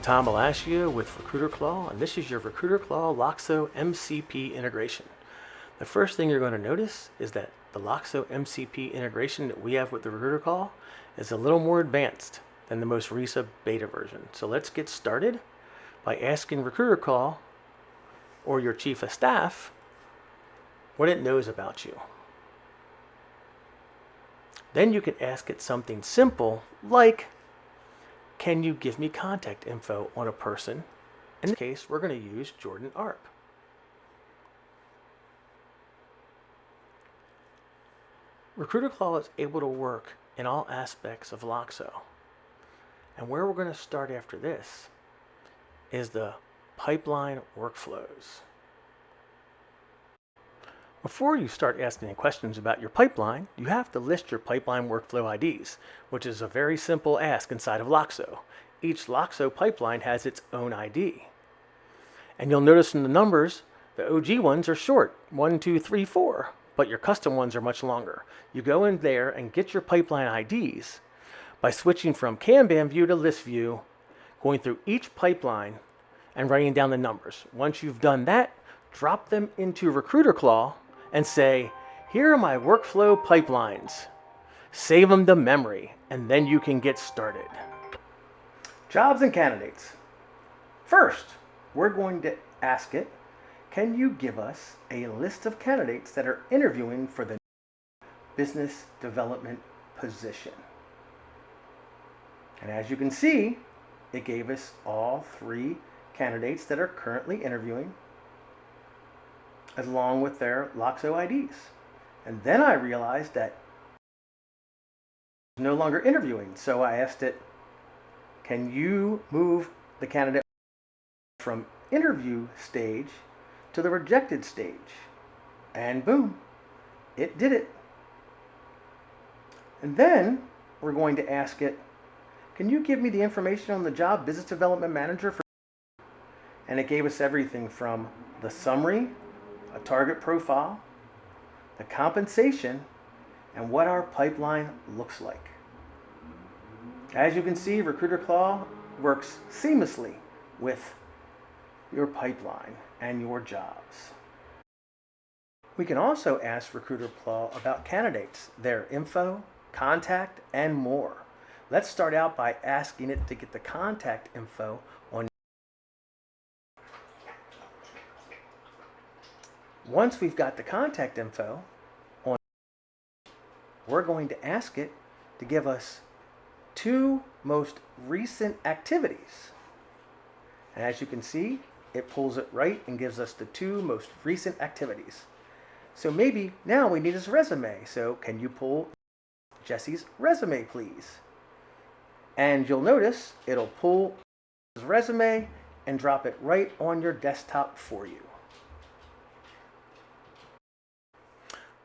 Tom Alaschia with RecruiterClaw, and this is your RecruiterClaw Loxo MCP integration. The first thing you're going to notice is that the Loxo MCP integration that we have with the RecruiterClaw is a little more advanced than the most recent beta version. So let's get started by asking RecruiterClaw or your chief of staff what it knows about you. Then you can ask it something simple like, can you give me contact info on a person? In this case, we're going to use Jordan Arp. RecruiterClaw is able to work in all aspects of Loxo. And where we're going to start after this is the pipeline workflows. Before you start asking questions about your pipeline, you have to list your pipeline workflow IDs, which is a very simple ask inside of Loxo. Each Loxo pipeline has its own ID. And you'll notice in the numbers, the OG ones are short, 1, 2, 3, 4, but your custom ones are much longer. You go in there and get your pipeline IDs by switching from Kanban view to list view, going through each pipeline and writing down the numbers. Once you've done that, drop them into RecruiterClaw and say, here are my workflow pipelines. Save them to memory, and then you can get started. Jobs and candidates. First, we're going to ask it, can you give us a list of candidates that are interviewing for the business development position? And as you can see, it gave us all 3 candidates that are currently interviewing, along with their Loxo IDs. And then I realized that it's no longer interviewing. So I asked it, can you move the candidate from interview stage to the rejected stage? And boom, it did it. And then we're going to ask it, can you give me the information on the job business development manager for? And it gave us everything from the summary, a target profile, the compensation, and what our pipeline looks like. As you can see, RecruiterClaw works seamlessly with your pipeline and your jobs. We can also ask RecruiterClaw about candidates, their info, contact, and more. Let's start out by asking it to get the contact info on. Once we've got the contact info on, we're going to ask it to give us 2 most recent activities. And as you can see, it pulls it right and gives us the 2 most recent activities. So maybe now we need his resume. So can you pull Jesse's resume, please? And you'll notice it'll pull his resume and drop it right on your desktop for you.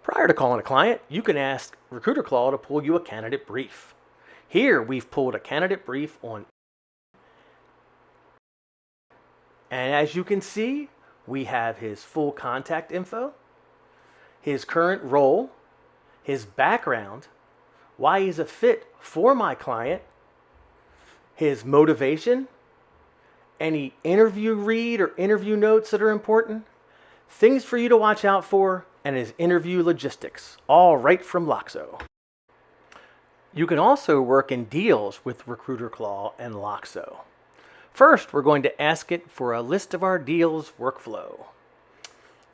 Prior to calling a client, you can ask RecruiterClaw to pull you a candidate brief. Here we've pulled a candidate brief on. And as you can see, we have his full contact info, his current role, his background, why he's a fit for my client, his motivation, any interview read or interview notes that are important, things for you to watch out for, and his interview logistics, all right from Loxo. You can also work in deals with RecruiterClaw and Loxo. First, we're going to ask it for a list of our deals workflow.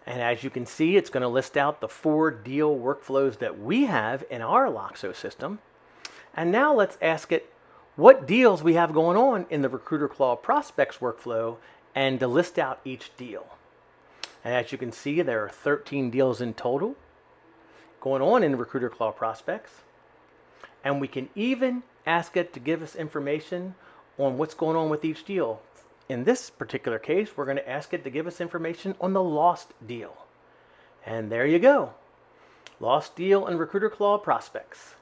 And as you can see, it's going to list out the 4 deal workflows that we have in our Loxo system. And now let's ask it what deals we have going on in the RecruiterClaw prospects workflow and to list out each deal. And as you can see, there are 13 deals in total going on in RecruiterClaw prospects. And we can even ask it to give us information on what's going on with each deal. In this particular case, we're going to ask it to give us information on the lost deal. And there you go. Lost deal in RecruiterClaw prospects.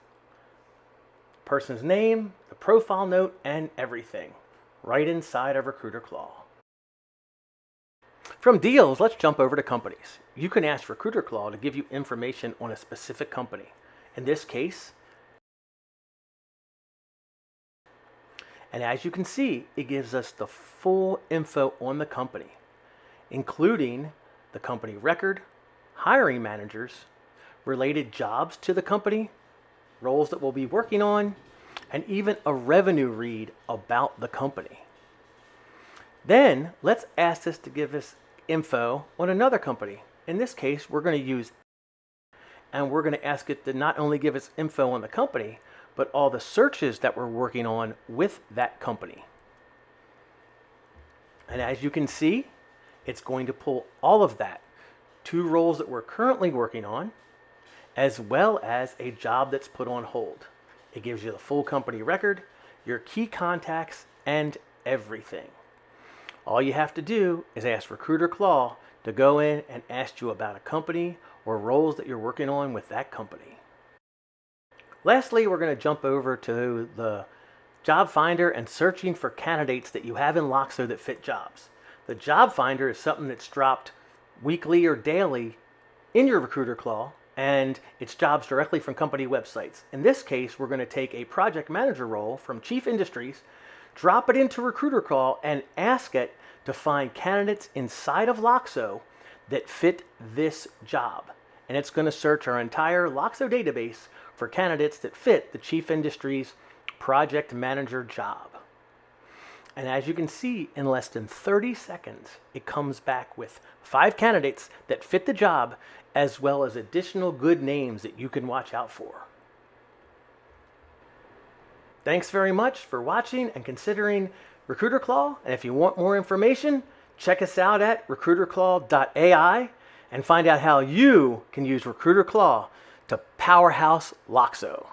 Person's name, the profile note, and everything right inside of RecruiterClaw. From deals, let's jump over to companies. You can ask RecruiterClaw to give you information on a specific company. In this case, And as you can see, it gives us the full info on the company, including the company record, hiring managers, related jobs to the company, roles that we'll be working on, and even a revenue read about the company. Then let's ask this to give us info on another company. In this case, we're going to use, and we're going to ask it to not only give us info on the company, but all the searches that we're working on with that company. And as you can see, it's going to pull all of that, 2 roles that we're currently working on, as well as a job that's put on hold. It gives you the full company record, your key contacts, and everything. All you have to do is ask RecruiterClaw to go in and ask you about a company or roles that you're working on with that company. Lastly, we're going to jump over to the job finder and searching for candidates that you have in Loxo that fit jobs. The job finder is something that's dropped weekly or daily in your RecruiterClaw, and it's jobs directly from company websites. In this case, we're going to take a project manager role from Chief Industries, drop it into RecruiterClaw, and ask it to find candidates inside of Loxo that fit this job. And it's going to search our entire Loxo database for candidates that fit the Chief Industries project manager job. And as you can see, in less than 30 seconds, it comes back with 5 candidates that fit the job, as well as additional good names that you can watch out for. Thanks very much for watching and considering RecruiterClaw. And if you want more information, check us out at RecruiterClaw.ai and find out how you can use RecruiterClaw to powerhouse Loxo.